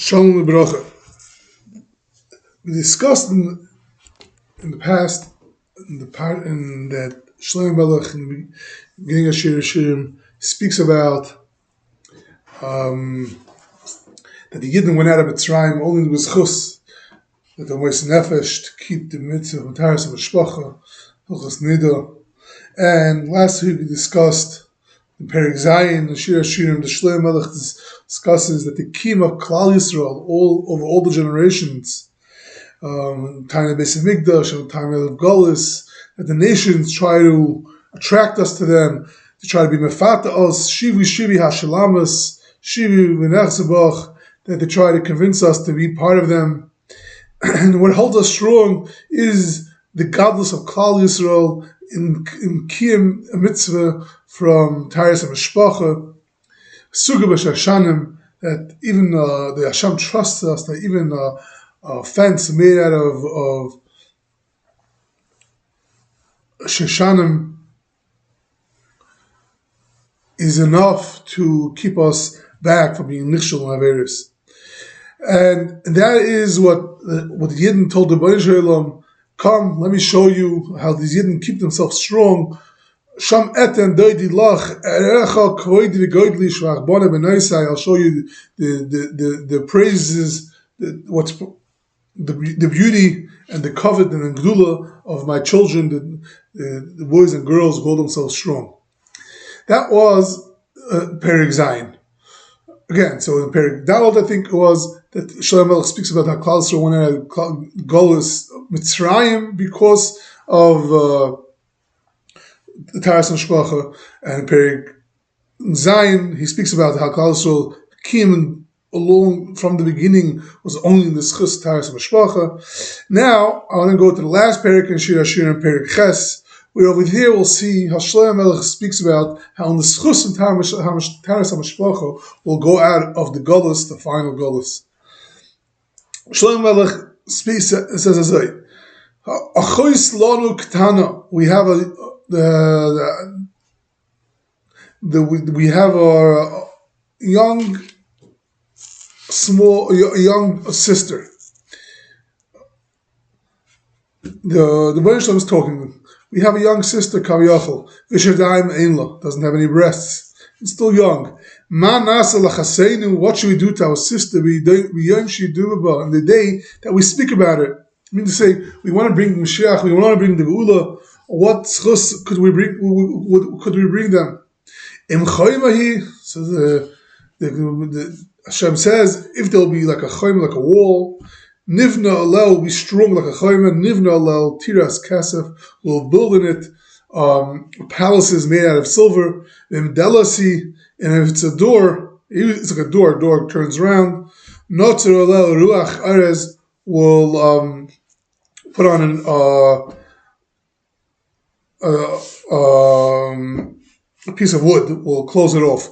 Shalom Bracha. We discussed in the past, in the part in that Shlomo Melech in the beginning of Shir Shirim speaks about that the Yidden went out of Mitzrayim only with Bzchut, that the Mois Nefesh to keep the mitzvah of Taharas Hamishpacha, Nida. And last week we discussed in Perek Zayin, the Shir Shirim, the Shlomo Melech discusses that the Kim of Klal Yisrael, over all the generations, time of Beis Hamikdash and time of Golus, that the nations try to attract us to them, to try to be mefata us, shivi hashalamas, shivi v'nechzebach, that they try to convince us to be part of them. And what holds us strong is the godless of Klal Yisrael in Kiyam a mitzvah from Taharas Hamishpacha, Suga b'shashanim, that even the Hashem trusts us, that even a fence made out of shashanim is enough to keep us back from being nichshel and averis. And that is what the Yidden told the Bnei Shalom, come, let me show you how these Yidden keep themselves strong. Sham eten doidi lach erecha kvoidi v'goidli shvach bone b'noisai. I'll show you the praises, the beauty and the kavod and the gedula of my children, the boys and girls who hold themselves strong. That was Perek Zayin. Again, so in Perek Daled, I think it was that Shlomo Melech speaks about how Klal Yisrael went out of Golus Mitzrayim because of the Taharas Hamishpacha, and Perek Zayin, he speaks about how Klal Yisrael came along from the beginning was only in the Bzchut Taharas Hamishpacha. Now, I want to go to the last Perek in Shir Hashirim, Perek Ches, where over here we'll see how Shlomo Melech speaks about how in the Bzchut and Taharas Hamishpacha will go out of the Golus, the final Golus. Shlomo Melech says as I, Achois lanu ktana, we have we have a young sister. The Bnei Shalom is talking. We have a young sister, Kaviyachol, Vishadaim Einla, doesn't have any breasts. It's still young. Ma nasa lachaseinu, what should we do to our sister? We yom shidubaba, on the day that we speak about it. I mean to say, we want to bring Mashiach, we want to bring the Geula. What schus could we bring? Could we bring them? Im chaymahi, so the Hashem says, if there'll be like a chayma, like a wall, nivna alel will be strong like a chayma. Nivna alel tiras kasef, we'll build in it palaces made out of silver. Imdelasi, and if it's a door, it's like a door. Door turns around. Notzer alel ruach arez will put on a piece of wood, will close it off.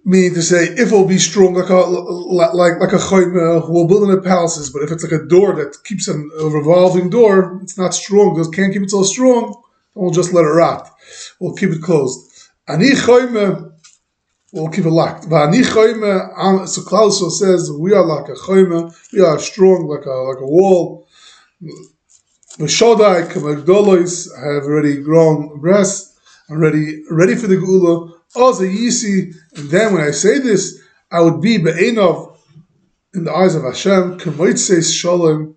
Meaning to say, if it'll be strong like a chayma, we'll build in the palaces. But if it's like a door that keeps a revolving door, it's not strong. Can't keep it so strong. Then we'll just let it rot. We'll keep it closed. Ani chayma, we'll keep it locked. But ani chayma, so Klal Yisrael says, we are like a chayma. We are strong like a wall. V'shodai k'magdolos, I have already grown breasts. I'm ready for the Geula. Also Yisi, and then when I say this, I would be be'enov in the eyes of Hashem, k'moitzeis shalom,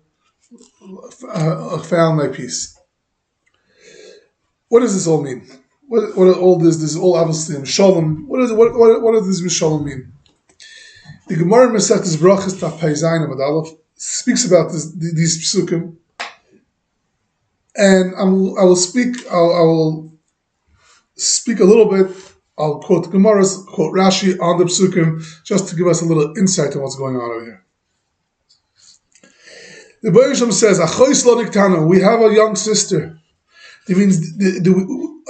found my peace. What does this all mean? What all this? This is all obviously in shalom. What does this shalom mean? The Gemara in Masechtas Brachos Daf Pei Zayin Amud Aleph speaks about these psukim, and I will speak a little bit. I'll quote Gemara's, quote Rashi on the psukim, just to give us a little insight on what's going on over here. The Bnei Shalom says, Achois lo niktana, we have a young sister. It means the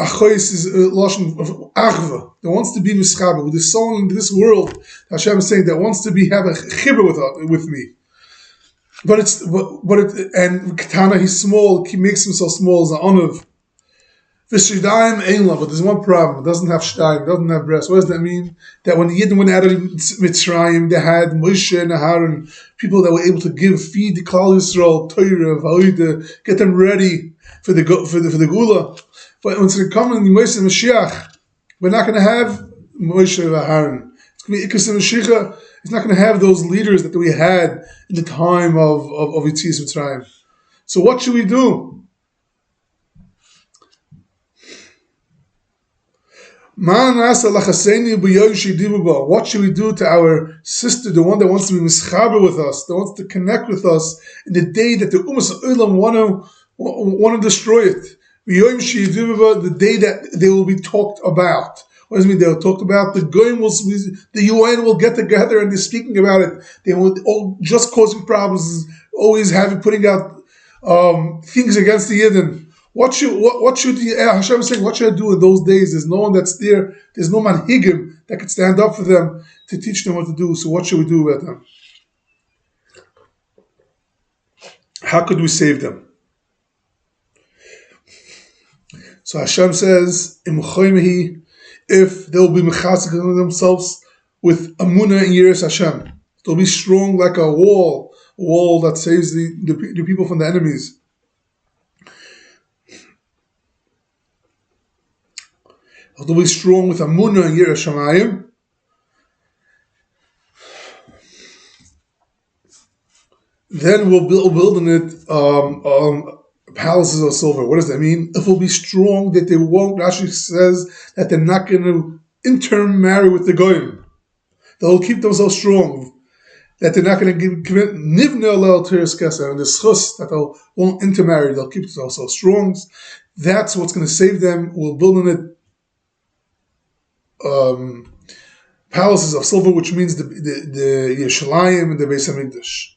Achois is a lashon of achva, that wants to be mischaber with the soul in this world. Hashem is saying that wants to have a chibur with me. And Ketana, he's small, he makes himself small as an onav. V'shidayim ein la, but there's one problem. It doesn't have shidayim, it doesn't have breasts. What does that mean? That when the Yidden went out of Mitzrayim, they had Moshe and Aaron, people that were able to feed the Klal Yisrael, Torah, V'hoida, get them ready for the Geula. But when it's going to come in Moshe and Mashiach, we're not going to have Moshe and Aaron. It's going to be Ikas and Mashiach. It's not going to have those leaders that we had in the time of Yetzias Mitzrayim. So what should we do? What should we do to our sister, the one that wants to be mischaber with us, that wants to connect with us in the day that the Umas Olam want to destroy it? The day that they will be talked about. What does it mean they will talk about? The UN will get together and they're speaking about it. They will just causing problems, always putting out things against the Yidden. What should Hashem is saying? What should I do in those days? There's no one that's there. There's no manhigim that could stand up for them to teach them what to do. So what should we do about them? How could we save them? So Hashem says, if they'll be mechasik themselves with amunah and yiras Hashem, they'll be strong like a wall that saves the people from the enemies. They'll be strong with amunah and yiras Shamayim. Then we'll build in it palaces of silver. What does that mean? If we'll be strong, that they won't. Rashi says that they're not going to intermarry with the goyim. They'll keep themselves strong. That they're not going to commit nivna lel teres kesa, and the schus that they won't intermarry. They'll keep themselves strong. That's what's going to save them. We'll build in it palaces of silver, which means the Yerushalayim and the Beis Hamikdash.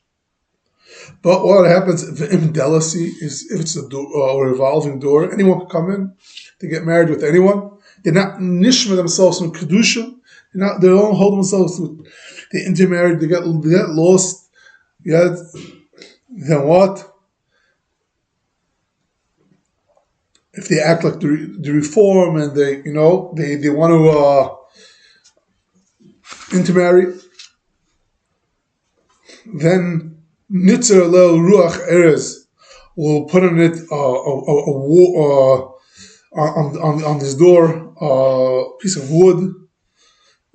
But what happens if infidelity is if it's a revolving door? Anyone can come in. They get married with anyone. They're not nishma themselves from kedusha. They don't hold themselves to. They intermarried. They get lost. Yeah. Then what? If they act like the reform and they want to intermarry, then Nitzer lel ruach erez will put on it on this door a piece of wood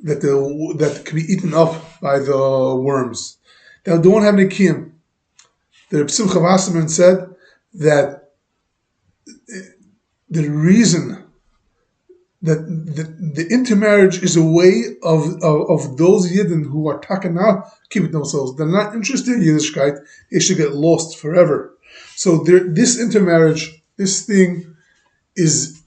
that can be eaten up by the worms. They don't have any kiyum. The Simcha Wasserman said that the reason that the intermarriage is a way of those Yidden who are takana keeping themselves. They're not interested in Yiddishkeit. They should get lost forever. So this intermarriage, this thing, is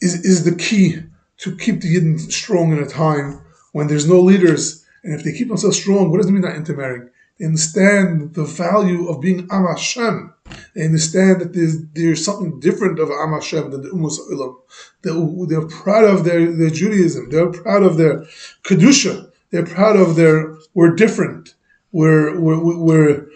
the key to keep the Yidden strong in a time when there's no leaders. And if they keep themselves strong, what does it mean not intermarrying? They understand the value of being Am Hashem. They understand that there's something different of Am Hashem than the Ummos Olam. They're proud of their Judaism. They're proud of their Kedusha. They're proud of we're different. We're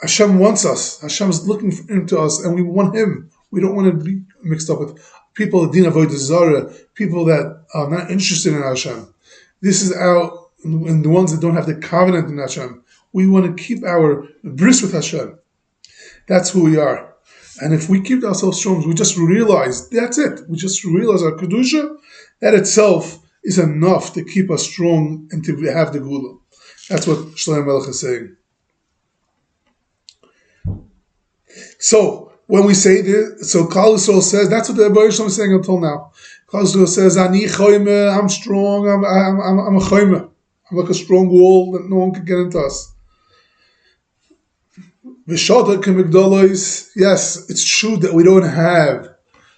Hashem wants us. Hashem's looking into us and we want Him. We don't want to be mixed up with people that din avodah zarah, people that are not interested in Hashem. This is and the ones that don't have the covenant in Hashem. We want to keep our bris with Hashem. That's who we are. And if we keep ourselves strong, we just realize, that's it. We just realize our Kedusha, that itself is enough to keep us strong and to have the Geula. That's what Shlomo Melech is saying. So, when we say this, so Klal Yisrael says, that's what the Rebbe Yisrael is saying until now. Klal Yisrael says, Ani choyme, I'm strong, I'm a choyme. I'm like a strong wall that no one can get into us. Yes, it's true that we don't have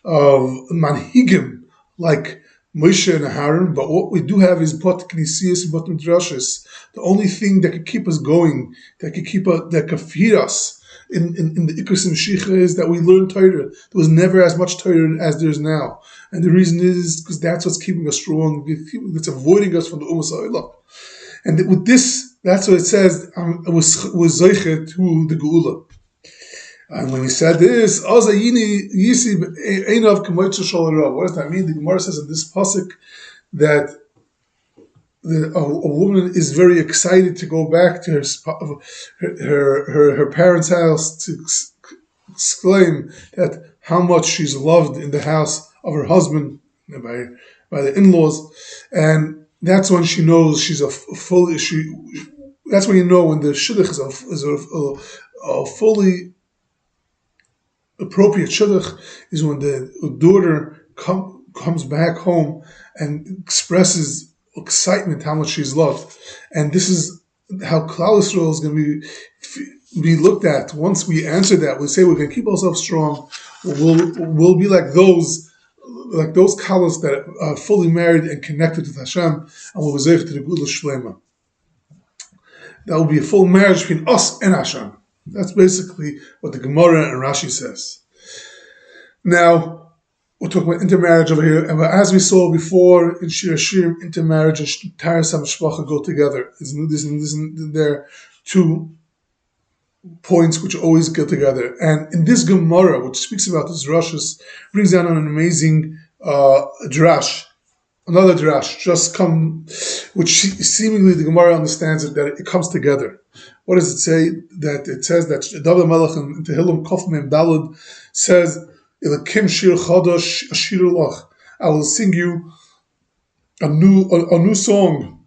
manhigim like Moshe and Aaron, but what we do have is bot knisiyos and bot midrashos. The only thing that could keep us going, that could feed us in the Ikus and Shicha is that we learn Torah. There was never as much Torah as there is now, and the reason is because that's what's keeping us strong. It's avoiding us from the Ummos Ha'olam. And with this, that's what it says, was Zeiche to the Geula. And when he said this, what does that mean? The Gemara says in this pasuk that a woman is very excited to go back to her parents' house to exclaim that how much she's loved in the house of her husband by the in-laws, and that's when she knows she's that's when you know when the shidduch is a fully appropriate shidduch, is when the daughter comes back home and expresses excitement how much she's loved. And this is how Klal Yisrael is going to be looked at. Once we answer that, we say we're going to keep ourselves strong. We'll be like those kalas that are fully married and connected to Hashem, and we'll be zeich to the Geula Shlema. That will be a full marriage between us and Hashem. That's basically what the Gemara and Rashi says. Now, we're talking about intermarriage over here, and as we saw before in Shir Hashirim, intermarriage and Taharas Hamishpacha go together. There are two points which always go together. And in this Gemara, which speaks about this Roshas, brings down an amazing drash. Another drash which seemingly the Gemara understands that it comes together. What does it say? That it says that David Melech in Tehillim Kof Mem Daled says, "Elakim shir chadash ashir lach." I will sing you a new song,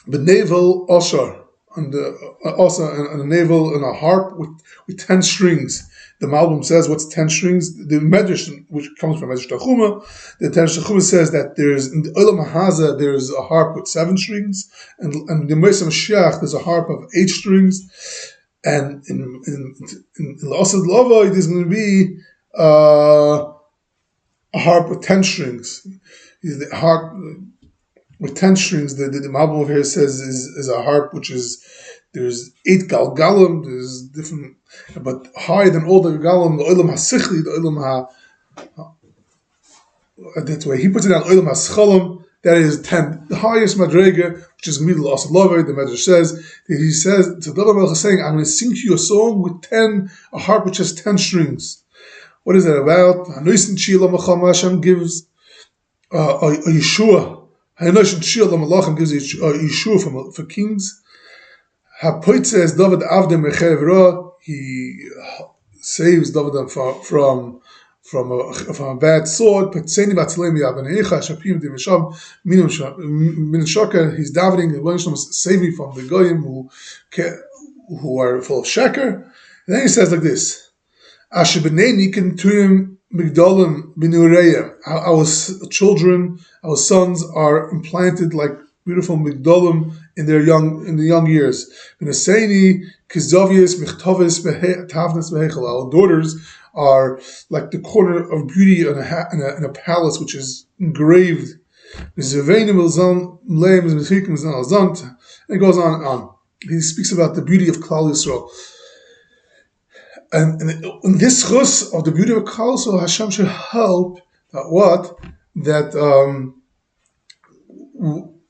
b'nevel ashar, on the navel and a harp with 10 strings. The Malbim says, what's 10 strings? The Medrash, which comes from Medrash Tachuma, the Medrash Tachuma says that in the Olam Haza there's a harp with 7 strings, and the Moshe Mashiach there's a harp of 8 strings, and in L'Asad Lava there's going to be a harp with 10 strings. The harp with 10 strings, the Malbim over here says is a harp which is, there's 8 galgalim, there's different, but higher than all the galgalim, the olam hasichli, the olam that's why he puts it down, olam haschalam, that is 10, the highest madrega, which is middle asalavai. The Medrash says, he says, so David Melech is saying, I'm going to sing to you a song with 10, a harp which has 10 strings. What is that about? Hashem gives a Yeshua. Hashem gives a Yeshua for kings. Hapoitzes David Avdem Mechevra, he saves David from a bad sword. Patseni Batzlem Yabanecha Shapim Dimisham Min Shaka. He's davening, save me from the goyim who are full of sheker. And then he says like this: Asher b'nei niken tuyim migdalim b'nureyim. Our children, our sons are implanted like beautiful migdalim in the young years. Our daughters are like the corner of beauty in a palace which is engraved. And it goes on and on. He speaks about the beauty of Klal Yisrael. And in this chus of the beauty of Klal Yisrael, Hashem should help that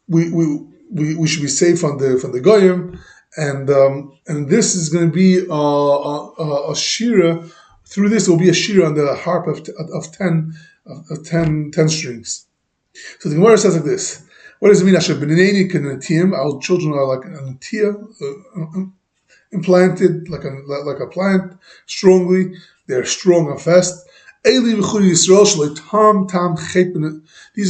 we should be safe from the goyim, and this is going to be a shira. Through this, it will be a shira on the harp of 10 strings. So the Gemara says like this: what does it mean? Asher b'nei niken, our children are like an tia, implanted like a plant, strongly. They're strong and fast. These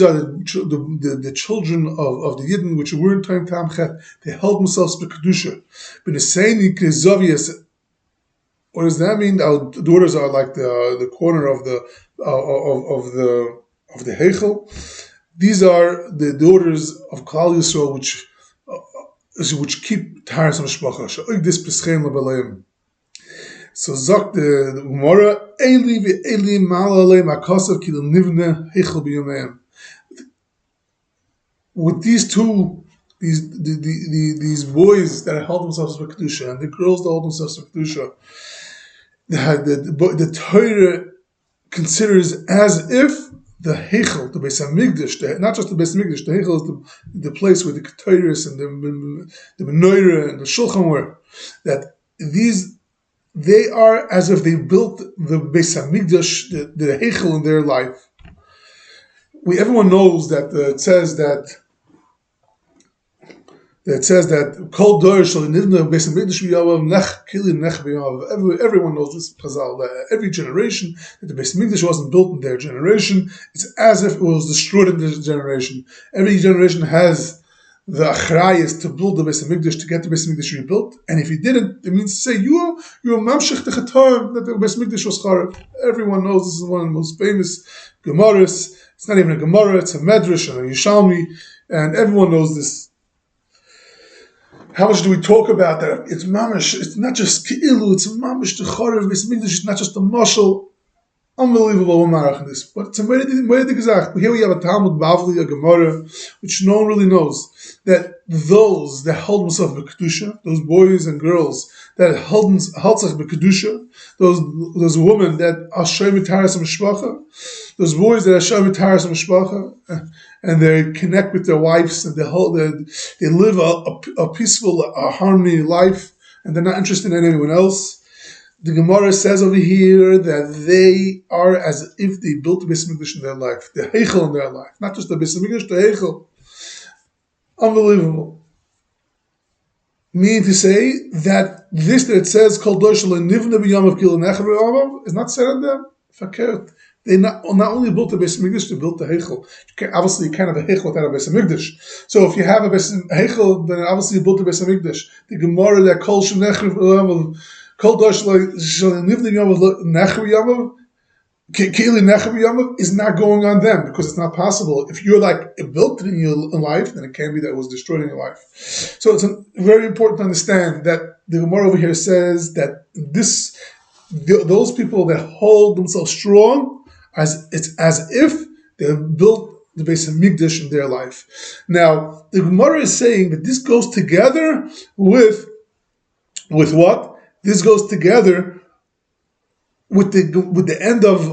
are the children of the Yidden which were time tam chet. They held themselves to kedusha. What does that mean? Our daughters are like the corner of the Heichel. These are the daughters of Klal Yisrael which keep Taharas Hamishpacha. So sagt the Gemara, Eli mala aleim akasav ki nivne hikel b'yomeim. With these boys that held themselves for kedusha and the girls that hold themselves for kedusha, the Torah considers as if the Hikel, the Beis Hamikdash, not just the Beis Hamikdash, the Hikel is the place where the Taharas and the Menorah and the Shulchan were, that these they are as if they built the Beis Hamikdash, the Heichel in their life. Everyone knows that it says that Kol Dor Shel Nivna Beis Hamikdash V'Yavav Nech Kili Nech V'Yavav. Everyone knows this Chazal. That every generation that the Beis Hamikdash wasn't built in their generation, it's as if it was destroyed in this generation. Every generation has the achrayas to build the Beis Hamikdash, to get the Beis Hamikdash rebuilt, and if you didn't, it means to say you're mamshech the chatar that the Beis Hamikdash was charav. Everyone knows this is one of the most famous gemaras. It's not even a gemara; it's a medrash and a Yishalmi, and everyone knows this. How much do we talk about that? It's mamish. It's not just keilu. It's mamish the charav Beis Hamikdash. It's not just a mashal. Unbelievable marach in this, but it's a very gesagt. Here we have a Talmud Bavli, a Gemara, which no one really knows, that those that hold themselves b'kedusha, those boys and girls that hold themselves b'kedusha, those women that are shayim Taharas Hamishpacha, those boys that are shayim Taharas Hamishpacha, and they connect with their wives and they live a peaceful, harmony life, and they're not interested in anyone else. The Gemara says over here that they are as if they built the Beis Hamikdash in their life, the Heichel in their life, not just the Beis Hamikdash, the Heichel. Unbelievable. Meaning to say that this that it says Kol Dor Shel Nivna B'Yamav Kil Nechel B'Yamav is not said on them. Fakert. They not only built the Beis Hamikdash, they built the Heichel. Obviously, you can't have a Heichel without a Beis Hamikdash. So if you have a Heichel, then obviously you built the Beis Hamikdash. The Gemara that Kol Shel Nechel B'Yamav Kol Dor Shel Nivna B'Yamav Nechel B'Yamav Kili Nechel B'Yamav is not going on them, because it's not possible. If you're like built it in your life, then it can be that it was destroyed in your life. So it's very important to understand that the Gemara over here says that those people that hold themselves strong, it's as if they built the Beis Hamikdash in their life. Now the Gemara is saying that this goes together with what? This goes together with the end of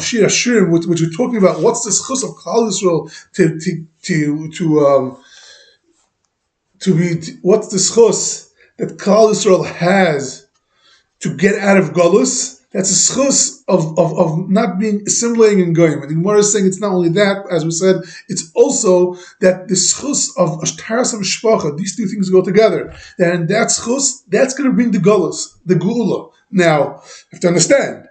Shir Hashirim, which we're talking about. What's the zchus of Klal Yisrael to be? What's the zchus that Klal Yisrael has to get out of Golus? That's a zchus of not being assimilating and going. And the Gemara is saying it's not only that, as we said, it's also that the zchus of Taharas Hamishpacha, these two things go together. And that zchus, that's going to bring the Golus, the Geula. Now, you have to understand,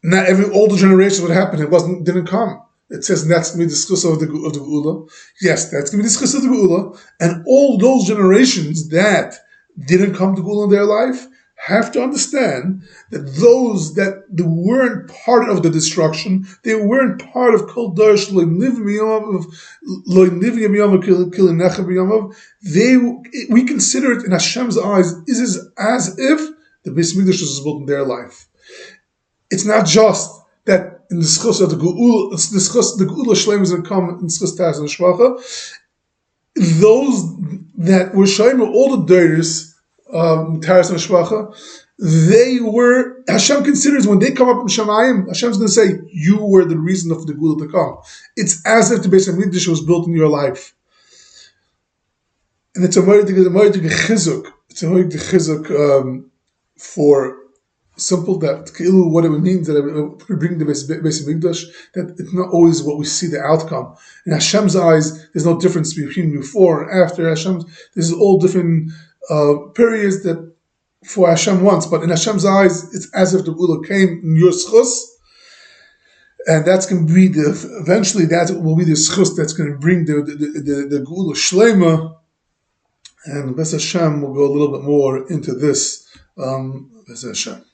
not every older generation would happen. It didn't come. It says that's going to be the zchus of the Geula. Yes, that's going to be the zchus of the Geula. And all those generations that didn't come to Geula in their life have to understand that those that they weren't part of the destruction, they weren't part of Kol Dor Shel Nivna B'Yamav, we consider it in Hashem's eyes is as if the Beis Hamikdash was built in their life. It's not just that in the zchus of the Geula, the Geula Shleim is going to come in zchus Taharas Hamishpacha. Those that were shayim all the daughters, Taharas Hamishpacha, they were, Hashem considers when they come up in Shamayim, Hashem's going to say, you were the reason of the Geula to come. It's as if the Beis Hamikdash was built in your life. And it's a very chizuk. It's a very chizuk for simple that what it means that it would bring the Beis Hamikdash, that it's not always what we see the outcome. In Hashem's eyes, there's no difference between before and after. Hashem's, this is all different periods that for Hashem wants, but in Hashem's eyes, it's as if the Geula came in your zchus, and that's going to be eventually that will be the zchus that's going to bring the Geula Shlema, and B'ez Hashem will go a little bit more into this. B'ez Hashem.